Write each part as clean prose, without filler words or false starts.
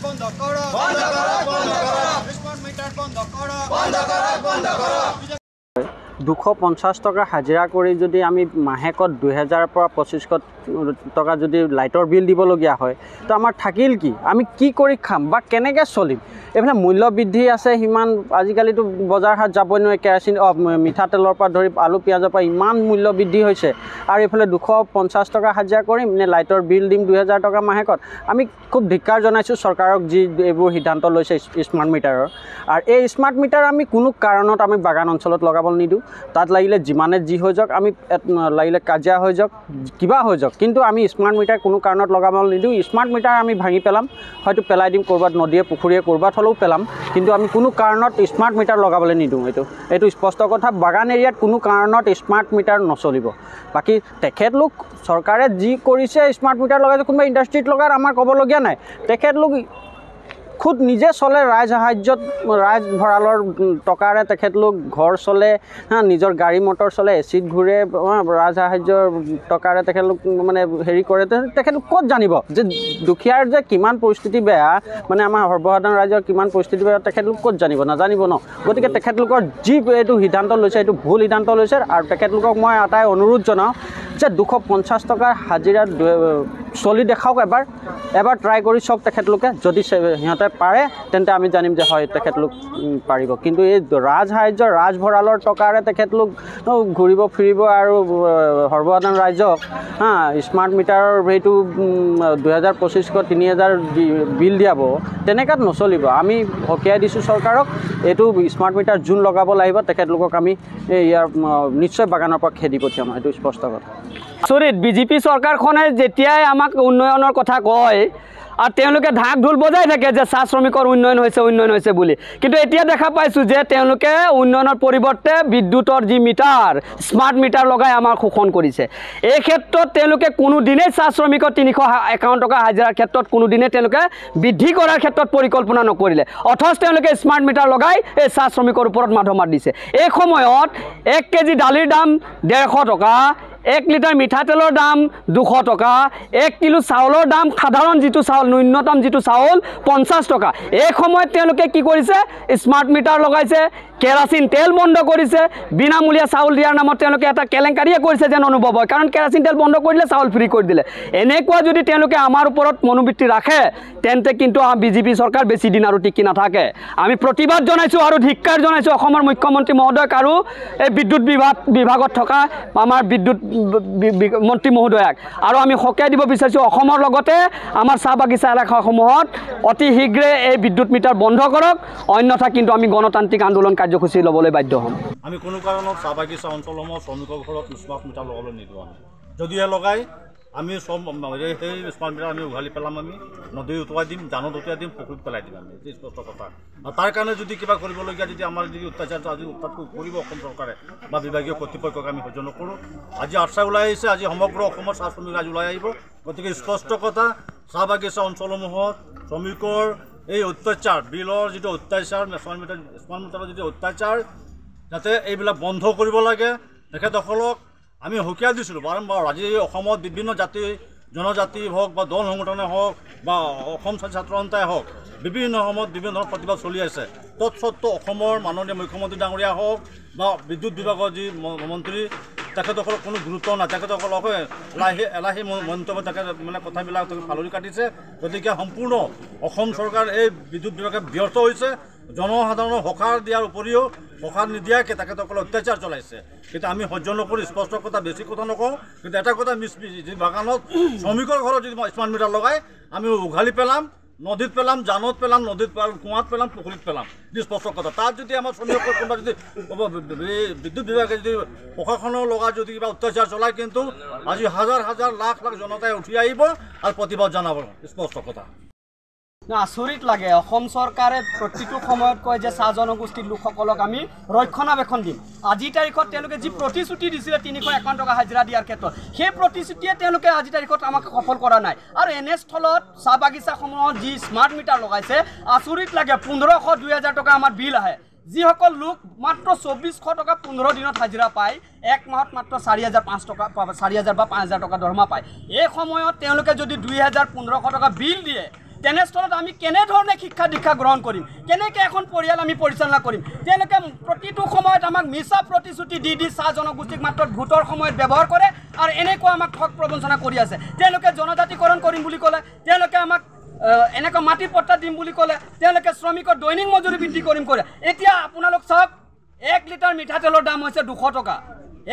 বন্ধ কৰো বন্ধ কৰো বন্ধ কৰো স্মাৰ্ট মিটাৰ বন্ধ কৰো বন্ধ কৰো বন্ধ কৰো 250 টকা হাজিৰা কৰি যদি আমি মাহেকত 2000 পৰা 2500 টকা যদি লাইটৰ বিল দিবলগীয়া হয় তো আমাৰ থাকিল কি আমি কি কৰি খাম বা কেনেকৈ চলিম এফালে মূল্য বৃদ্ধি আছে সিমান আজিকালিতো বজাৰ হাট যাবই নোৱাৰে কেৰাচিন মিঠাতেলৰ পৰা ধৰি আলু পিঁয়াজৰ পৰা ইমান মূল্য বৃদ্ধি হৈছে আৰু এফালে 250 টকা হাজিৰা কৰিম নে লাইটৰ বিল দিম 2000 টকা মাহেকত আমি খুব ধিক্কাৰ জনাইছোঁ চৰকাৰক যি এইবোৰ সিদ্ধান্ত লৈছে স্মাৰ্ট মিটাৰৰ আৰু এই স্মাৰ্ট মিটাৰ আমি কোনো কাৰণত আমি বাগান অঞ্চলত লগাবলৈ নিদিওঁ তাত লাগিলে যিমানে যি হৈ যাওক আমি লাগিলে কাজিয়া হৈ যাওক কিবা হৈ যাওক কিন্তু আমি স্মাৰ্ট মিটাৰ কোনো কাৰণত লগাবলৈ নিদিওঁ স্মাৰ্ট মিটাৰ আমি ভাঙি পেলাম হয়তো পেলাই দিম ক'ৰবাত নদীয়ে পুখুৰীয়ে ক'ৰবাত হ'লেও পেলাম কিন্তু আমি কোনো কাৰণত স্মাৰ্ট মিটাৰ লগাবলৈ নিদিওঁ এইটো স্পষ্ট কথা বাগান এৰিয়াত কোনো কাৰণত স্মাৰ্ট মিটাৰ নচলিব বাকী তেখেতলোক চৰকাৰে যি কৰিছে স্মাৰ্ট মিটাৰ লগাইছে কোনোবা ইণ্ডাষ্ট্ৰীত লগাত আমাৰ ক'বলগীয়া নাই তেখেতলোক খুদ নিজে চলে ৰাইজ সাহায্যত ৰাইজ ভঁৰালৰ টকাৰে তেখেতলোক ঘৰ চলে নিজৰ গাড়ী মটৰ চলে এচিড ঘূৰে ৰাইজ সাহায্যৰ টকাৰে তেখেতলোক মানে হেৰি কৰে তেখেতলোক ক'ত জানিব যে দুখীয়াৰ যে কিমান পৰিস্থিতি বেয়া মানে আমাৰ সৰ্বসাধাৰণ ৰাইজৰ কিমান পৰিস্থিতি বেয়া তেখেতলোক ক'ত জানিব নাজানিব ন গতিকে তেখেতলোকৰ যি এইটো সিদ্ধান্ত লৈছে এইটো ভুল সিদ্ধান্ত লৈছে আৰু তেখেতলোকক মই এটাই অনুৰোধ জনাওঁ যে 250 টকাৰ হাজিৰা চলি দেখাওক এবাৰ ট্ৰাই কৰি চাওক তেখেতলোকে যদি সিহঁতে পাৰে তেন্তে আমি জানিম যে হয় তেখেতলোক পাৰিব কিন্তু এই ৰাজ সাহায্য ৰাজ ভঁৰালৰ টকাৰে তেখেতলোক ঘূৰিব ফুৰিব আৰু সৰ্বসাধাৰণ ৰাইজক স্মাৰ্ট মিটাৰৰ সেইটো 2025 3000 বিল দিয়াব তেনেকাত নচলিব আমি সকীয়াই দিছোঁ চৰকাৰক এইটো স্মাৰ্ট মিটাৰ যোন লগাব লাগিব তেখেতলোকক আমি ইয়াৰ নিশ্চয় বাগানৰ পৰা খেদি পঠিয়াম এইটো স্পষ্ট কথা আচৰিত বিজেপি চৰকাৰখনে যেতিয়াই আমাক উন্নয়নৰ কথা কয় আৰু তেওঁলোকে ঢাক ঢোল বজাই থাকে যে চাহ শ্ৰমিকৰ উন্নয়ন হৈছে বুলি কিন্তু এতিয়া দেখা পাইছোঁ যে তেওঁলোকে উন্নয়নৰ পৰিৱৰ্তে বিদ্যুতৰ যি মিটাৰ স্মাৰ্ট মিটাৰ লগাই আমাক শোষণ কৰিছে এই ক্ষেত্ৰত তেওঁলোকে কোনোদিনেই চাহ শ্ৰমিকৰ 351 টকা হাজিৰাৰ ক্ষেত্ৰত কোনোদিনেই তেওঁলোকে বৃদ্ধি কৰাৰ ক্ষেত্ৰত পৰিকল্পনা নকৰিলে অথচ তেওঁলোকে স্মাৰ্ট মিটাৰ লগাই এই চাহ শ্ৰমিকৰ ওপৰত মাধমাৰ দিছে এই সময়ত 1 কেজি দালিৰ দাম 150 টকা 1 লিটাৰ মিঠাতেলৰ দাম 200 টকা 1 কিলো চাউলৰ দাম সাধাৰণ যিটো চাউল ন্যূনতম যিটো চাউল 50 টকা এই সময়ত তেওঁলোকে কি কৰিছে স্মাৰ্ট মিটাৰ লগাইছে কেৰাচিন তেল বন্ধ কৰিছে বিনামূলীয়া চাউল দিয়াৰ নামত তেওঁলোকে এটা কেলেংকাৰীয়ে কৰিছে যেন অনুভৱ হয় কাৰণ কেৰাচিন তেল বন্ধ কৰি দিলে চাউল ফ্ৰী কৰি দিলে এনেকুৱা যদি তেওঁলোকে আমাৰ ওপৰত মনোবৃত্তি ৰাখে তেন্তে কিন্তু বিজেপি চৰকাৰ বেছি দিন আৰু টিকি নাথাকে আমি প্ৰতিবাদ জনাইছোঁ আৰু ধিক্কাৰ জনাইছোঁ অসমৰ মুখ্যমন্ত্ৰী মহোদয়ক আৰু এই বিদ্যুৎ বিভাগত থকা আমাৰ বিদ্যুৎ মন্ত্ৰী মহোদয়াক আৰু আমি সকীয়াই দিব বিচাৰিছোঁ অসমৰ লগতে আমাৰ চাহ বাগিচা এলেকাসমূহত অতি শীঘ্ৰে এই বিদ্যুৎ মিটাৰ বন্ধ কৰক অন্যথা কিন্তু আমি গণতান্ত্ৰিক আন্দোলন কাৰ্যসূচী ল'বলৈ বাধ্য হ'ম আমি কোনো কাৰণত চাহ বাগিচা অঞ্চলসমূহ শ্ৰমিকৰ ঘৰত স্মাৰ্ট মিটাৰ লগাবলৈ নিদিওঁ যদিহে লগাই আমি চব সেই স্মাৰ্ট মিটাৰ আমি উঘালি পেলাম আমি নদী উটুৱাই দিম জানত উটুৱাই দিম পুখুৰীত পেলাই দিম আমি এই স্পষ্ট কথা আৰু তাৰ কাৰণে যদি কিবা কৰিবলগীয়া যদি আমাৰ যদি অত্যাচাৰ আজি উৎপাতটো কৰিব অসম চৰকাৰে বা বিভাগীয় কৰ্তৃপক্ষক আমি সহ্য নকৰোঁ আজি আশ্ৰাই ওলাই আহিছে আজি সমগ্ৰ অসমৰ চাহ শ্ৰমিক আজি ওলাই আহিব গতিকে স্পষ্ট কথা চাহ বাগিচা অঞ্চলসমূহত শ্ৰমিকৰ এই অত্যাচাৰ বিলৰ যিটো অত্যাচাৰ স্মাৰ্ট মিটাৰৰ যিটো অত্যাচাৰ যাতে এইবিলাক বন্ধ কৰিব লাগে তেখেতসকলক আমি সকীয়াই দিছিলোঁ বাৰম্বাৰ আজি অসমত বিভিন্ন জাতি জনজাতি হওক বা দল সংগঠনে হওক বা অসম ছাত্ৰ সন্থাই হওক বিভিন্ন সময়ত বিভিন্ন ধৰণৰ প্ৰতিবাদ চলি আছে তৎসত্ত্বেও অসমৰ মাননীয় মুখ্যমন্ত্ৰী ডাঙৰীয়া হওক বা বিদ্যুৎ বিভাগৰ যি মন্ত্ৰী তেখেতসকলক কোনো গুৰুত্ব নাই তেখেতসকলক এলাহী মন্তব্য তেখেত মানে কথাবিলাক ফালৰি কাটিছে গতিকে সম্পূৰ্ণ অসম চৰকাৰ এই বিদ্যুৎ বিভাগে ব্যৰ্থ হৈছে জনসাধাৰণৰ সকাহ দিয়াৰ উপৰিও সকাহ নিদিয়াকৈ তেখেতসকলে অত্যাচাৰ চলাইছে কিন্তু আমি সহ্য নকৰোঁ স্পষ্ট কথা বেছি কথা নকওঁ কিন্তু এটা কথা যি বাগানত শ্ৰমিকৰ ঘৰত যদি স্মাৰ্ট মিটাৰ লগাই আমি উঘালি পেলাম নদীত পেলাম জানত পেলাম নদীত কুঁৱাত পেলাম পুখুৰীত পেলাম স্পষ্ট কথা তাত যদি আমাৰ শ্ৰমিকৰ কোনোবা যদি বিদ্যুৎ বিভাগে যদি প্ৰশাসনৰ লগত যদি কিবা অত্যাচাৰ চলায় কিন্তু আজি হাজাৰ হাজাৰ লাখ লাখ জনতাই উঠি আহিব আৰু প্ৰতিবাদ জনাব স্পষ্ট কথা আচৰিত লাগে অসম চৰকাৰে প্ৰতিটো সময়ত কয় যে চাহ জনগোষ্ঠীৰ লোকসকলক আমি ৰক্ষণাবেক্ষণ দিম আজিৰ তাৰিখত তেওঁলোকে যি প্ৰতিশ্ৰুতি দিছিলে 351 টকা হাজিৰা দিয়াৰ ক্ষেত্ৰত সেই প্ৰতিশ্ৰুতিয়ে তেওঁলোকে আজিৰ তাৰিখত আমাক সফল কৰা নাই আৰু এনেস্থলত চাহ বাগিচাসমূহত যি স্মাৰ্ট মিটাৰ লগাইছে আচৰিত লাগে 1500 2000 টকা আমাৰ বিল আহে যিসকল লোক মাত্ৰ 2400 টকা 15 দিনত হাজিৰা পায় এক মাহত মাত্ৰ 4005 টকা 4000 বা 5000 টকা দৰমহা পায় এই সময়ত তেওঁলোকে যদি 2000 1500 টকা বিল দিয়ে তেনেস্থলত আমি কেনেধৰণে শিক্ষা দীক্ষা গ্ৰহণ কৰিম, কেনেকৈ এখন পৰিয়াল আমি পৰিচালনা কৰিম। তেওঁলোকে প্ৰতিটো সময়ত আমাক মিছা প্ৰতিশ্ৰুতি দি চাহ জনগোষ্ঠীক মাত্ৰ ভোটৰ সময়ত ব্যৱহাৰ কৰে আৰু এনেকুৱা আমাক ঠগ প্ৰবঞ্চনা কৰি আছে। তেওঁলোকে জনজাতিকৰণ কৰিম বুলি ক'লে, তেওঁলোকে আমাক এনেকুৱা মাটিৰ পট্টা দিম বুলি ক'লে, তেওঁলোকে শ্ৰমিকৰ দৈনিক মজুৰি বৃদ্ধি কৰিম কৰে। এতিয়া আপোনালোক চাওক, 1 লিটাৰ মিঠাতেলৰ দাম হৈছে 200 টকা,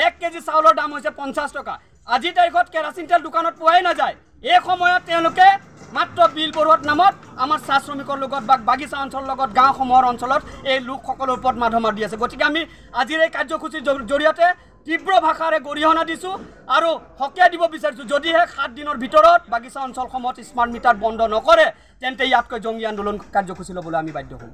1 কেজি চাউলৰ দাম হৈছে 50 টকা। আজিৰ তাৰিখত কেৰাচিন তেল দোকানত পোৱাই নাযায়। এই সময়ত তেওঁলোকে মাত্ৰ বিল বৰুৱাৰ নামত আমাৰ চাহ শ্ৰমিকৰ লগত বা বাগিচা অঞ্চলৰ লগত গাঁওসমূহৰ অঞ্চলত এই লোকসকলৰ ওপৰত মাধমাৰ দি আছে। গতিকে আমি আজিৰ এই কাৰ্যসূচীৰ জৰিয়তে তীব্ৰ ভাষাৰে গৰিহণা দিছোঁ আৰু সকীয়াই দিব বিচাৰিছোঁ, যদিহে 7 দিনৰ ভিতৰত বাগিচা অঞ্চলসমূহত স্মাৰ্ট মিটাৰ বন্ধ নকৰে তেন্তে ইয়াতকৈ জংগী আন্দোলন কাৰ্যসূচী ল'বলৈ আমি বাধ্য হ'ম।